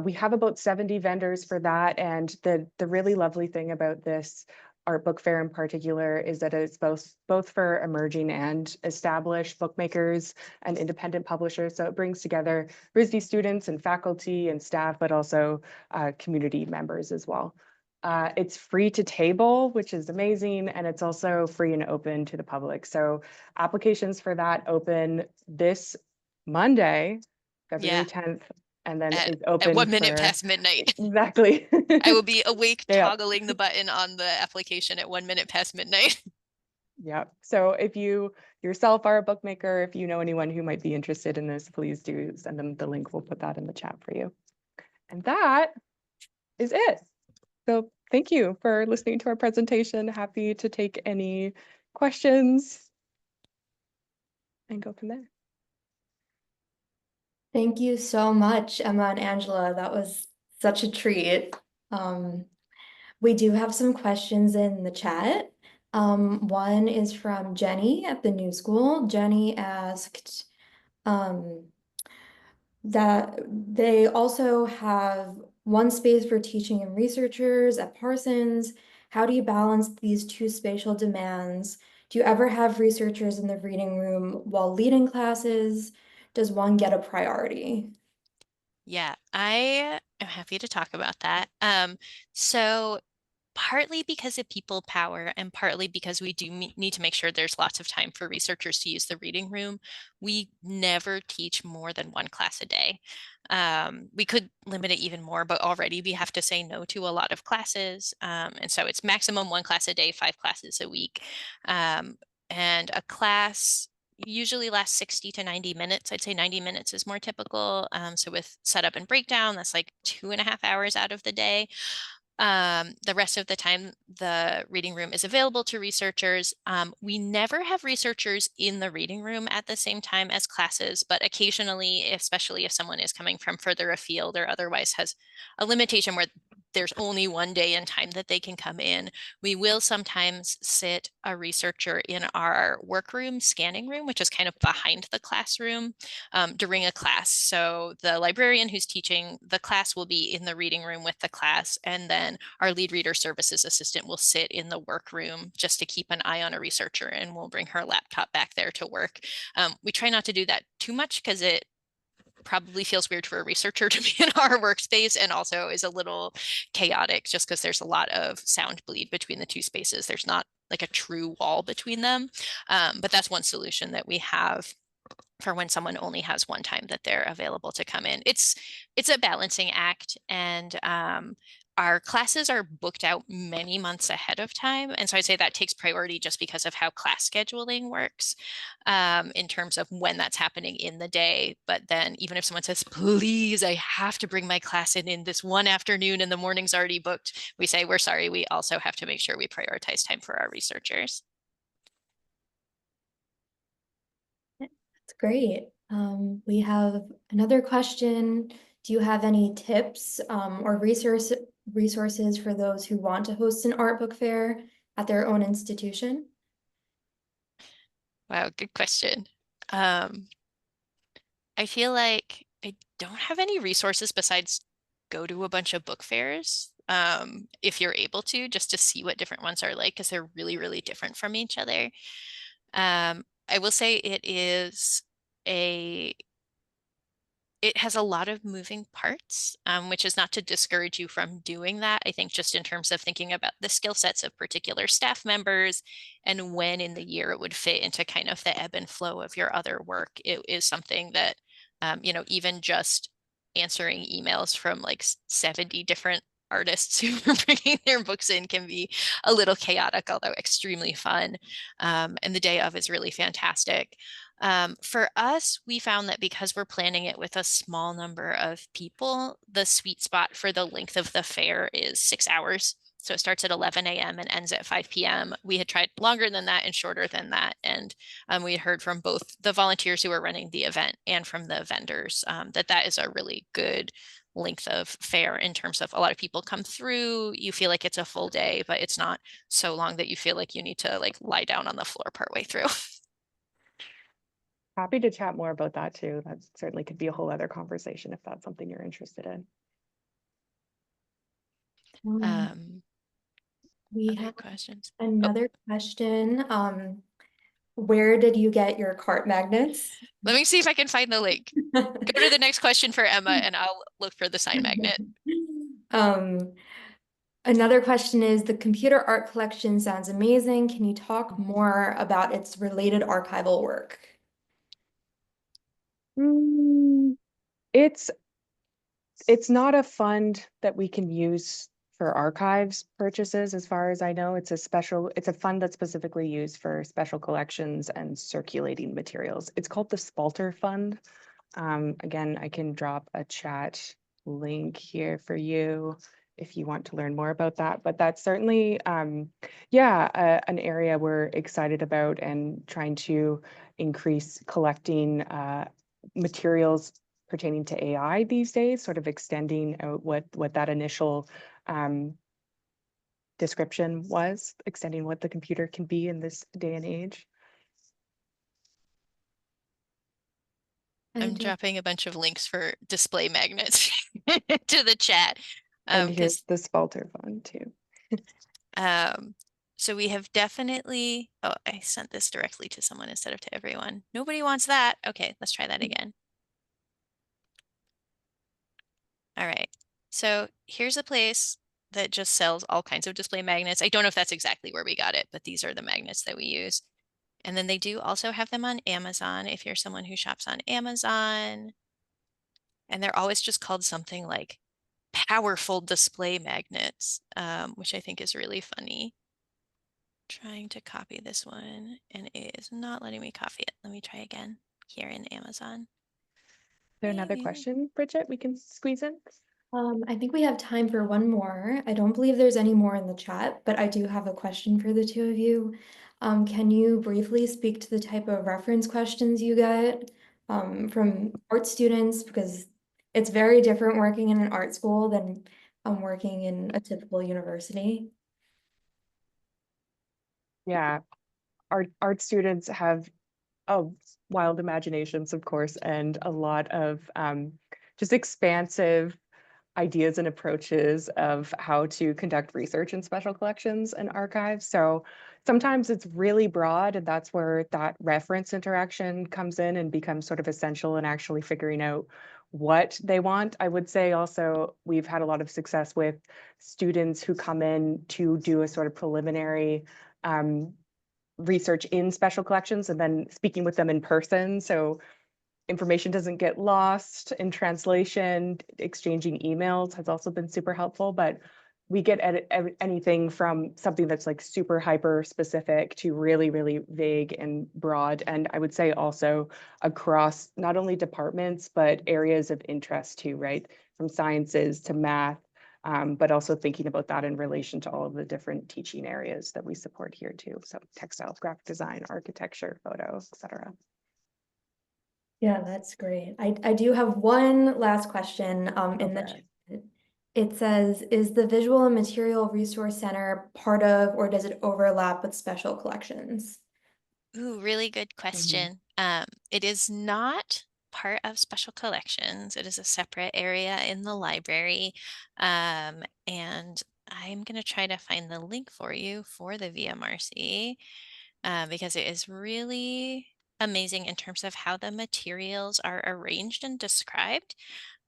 We have about 70 vendors for that. And the really lovely thing about this art book fair in particular is that it's both for emerging and established bookmakers and independent publishers. So it brings together RISD students and faculty and staff, but also community members as well. It's free to table, which is amazing. And it's also free and open to the public. So applications for that open this Monday, February 10th. And then it's open at 1 minute for past midnight. Exactly. I will be awake Yeah. toggling the button on the application at 1 minute past midnight. Yeah. So if you yourself are a bookmaker, if you know anyone who might be interested in this, please do send them the link. We'll put that in the chat for you. And that is it. So thank you for listening to our presentation. Happy to take any questions and go from there. Thank you so much, Emma and Angela. That was such a treat. We do have some questions in the chat. One is from Jenny at the New School. Jenny asked that they also have one space for teaching and researchers at Parsons. How do you balance these two spatial demands? Do you ever have researchers in the reading room while leading classes? Does one get a priority? Yeah, I am happy to talk about that. So partly because of people power and partly because we do need to make sure there's lots of time for researchers to use the reading room, we never teach more than one class a day. We could limit it even more, but already we have to say no to a lot of classes. And so it's maximum one class a day, 5 classes a week. And a class usually lasts 60 to 90 minutes. I'd say 90 minutes is more typical. So with setup and breakdown, that's like 2.5 hours out of the day. The rest of the time, the reading room is available to researchers. We never have researchers in the reading room at the same time as classes, but occasionally, especially if someone is coming from further afield or otherwise has a limitation where there's only one day and time that they can come in, we will sometimes sit a researcher in our workroom, scanning room, which is kind of behind the classroom during a class. So the librarian who's teaching the class will be in the reading room with the class, and then our lead reader services assistant will sit in the workroom just to keep an eye on a researcher, and we'll bring her laptop back there to work. We try not to do that too much because it probably feels weird for a researcher to be in our workspace, and also is a little chaotic just because there's a lot of sound bleed between the two spaces. There's not like a true wall between them, but that's one solution that we have for when someone only has one time that they're available to come in. It's a balancing act, and our classes are booked out many months ahead of time. And so I'd say that takes priority just because of how class scheduling works in terms of when that's happening in the day. But then even if someone says, please, I have to bring my class in this one afternoon and the morning's already booked, we say, we're sorry, we also have to make sure we prioritize time for our researchers. That's great. We have another question. Do you have any tips or resources for those who want to host an art book fair at their own institution? Wow, good question. I feel like I don't have any resources besides go to a bunch of book fairs if you're able to, just to see what different ones are like, because they're really, really different from each other. I will say it has a lot of moving parts, which is not to discourage you from doing that. I think just in terms of thinking about the skill sets of particular staff members and when in the year it would fit into kind of the ebb and flow of your other work, it is something that you know, even just answering emails from like 70 different artists who are bringing their books in can be a little chaotic, although extremely fun. And the day of is really fantastic. For us, we found that because we're planning it with a small number of people, the sweet spot for the length of the fair is 6 hours. So it starts at 11 a.m. and ends at 5 p.m. We had tried longer than that and shorter than that. And we had heard from both the volunteers who are running the event and from the vendors that that is a really good length of fair in terms of a lot of people come through. You feel like it's a full day, but it's not so long that you feel like you need to like lie down on the floor partway through. Happy to chat more about that too. That certainly could be a whole other conversation if that's something you're interested in. We Other have questions? another question. Where did you get your cart magnets? Let me see if I can find the link. Go to the next question for Emma and I'll look for the sign magnet. Another question is, the computer art collection sounds amazing. Can you talk more about its related archival work? It's not a fund that we can use for archives purchases, as far as I know. It's a fund that's specifically used for special collections and circulating materials. It's called the Spalter Fund. Again, I can drop a chat link here for you if you want to learn more about that. But that's certainly, an area we're excited about and trying to increase collecting materials pertaining to AI these days, sort of extending out what that initial description was, extending what the computer can be in this day and age. I'm dropping a bunch of links for display magnets to the chat. And here's the Spalter Fund too. So we have definitely, oh, I sent this directly to someone instead of to everyone. Nobody wants that. Okay, let's try that again. All right, so here's a place that just sells all kinds of display magnets. I don't know if that's exactly where we got it, but these are the magnets that we use. And then they do also have them on Amazon if you're someone who shops on Amazon. And they're always just called something like powerful display magnets, which I think is really funny. Trying to copy this one and it is not letting me copy it. Let me try again here in Amazon. Is there another question, Bridget, we can squeeze in? I think we have time for one more. I don't believe there's any more in the chat, but I do have a question for the two of you. Can you briefly speak to the type of reference questions you get from art students? Because it's very different working in an art school than working in a typical university. Yeah, art students have wild imaginations, of course, and a lot of just expansive ideas and approaches of how to conduct research in special collections and archives. So sometimes it's really broad, and that's where that reference interaction comes in and becomes sort of essential in actually figuring out what they want. I would say also we've had a lot of success with students who come in to do a sort of preliminary research in special collections and then speaking with them in person. So information doesn't get lost in translation. Exchanging emails has also been super helpful, but we get anything from something that's like super hyper specific to really, really vague and broad. And I would say also across not only departments, but areas of interest too, right? From sciences to math, but also thinking about that in relation to all of the different teaching areas that we support here too. So textile, graphic design, architecture, photo, et cetera. Yeah, that's great. I do have one last question in the chat. It says, is the Visual and Material Resource Center part of, or does it overlap with special collections? Ooh, really good question. It is not part of special collections. It is a separate area in the library. And I'm going to try to find the link for you for the VMRC because it is really amazing in terms of how the materials are arranged and described.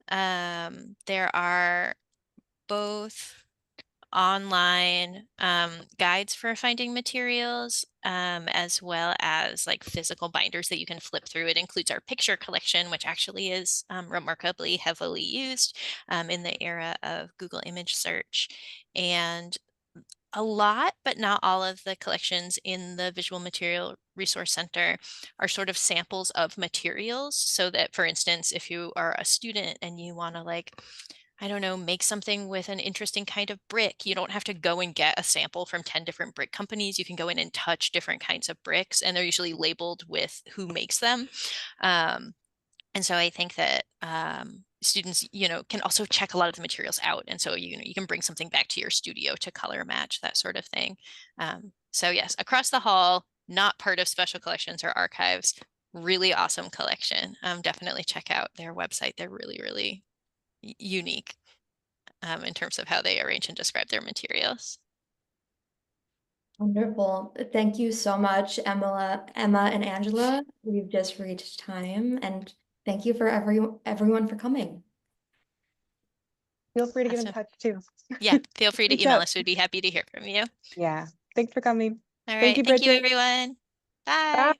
There are both online guides for finding materials, as well as like physical binders that you can flip through. It includes our picture collection, which actually is remarkably heavily used in the era of Google image search. And a lot, but not all of the collections in the Visual Material Resource Center are sort of samples of materials. So that, for instance, if you are a student and you want to like, I don't know, make something with an interesting kind of brick, you don't have to go and get a sample from 10 different brick companies. You can go in and touch different kinds of bricks, and they're usually labeled with who makes them. And so I think that students, can also check a lot of the materials out. And so, you can bring something back to your studio to color match, that sort of thing. So yes, across the hall, not part of special collections or archives, really awesome collection. Definitely check out their website. They're really, really unique in terms of how they arrange and describe their materials. Wonderful. Thank you so much, Emma and Angela. We've just reached time, and thank you for everyone for coming. Feel free to get in Awesome. touch too. Yeah, feel free to Reach email out. us. We'd be happy to hear from you. Yeah. Thanks for coming. All Thank right. you, Thank you, Bridget. everyone. Bye. Bye.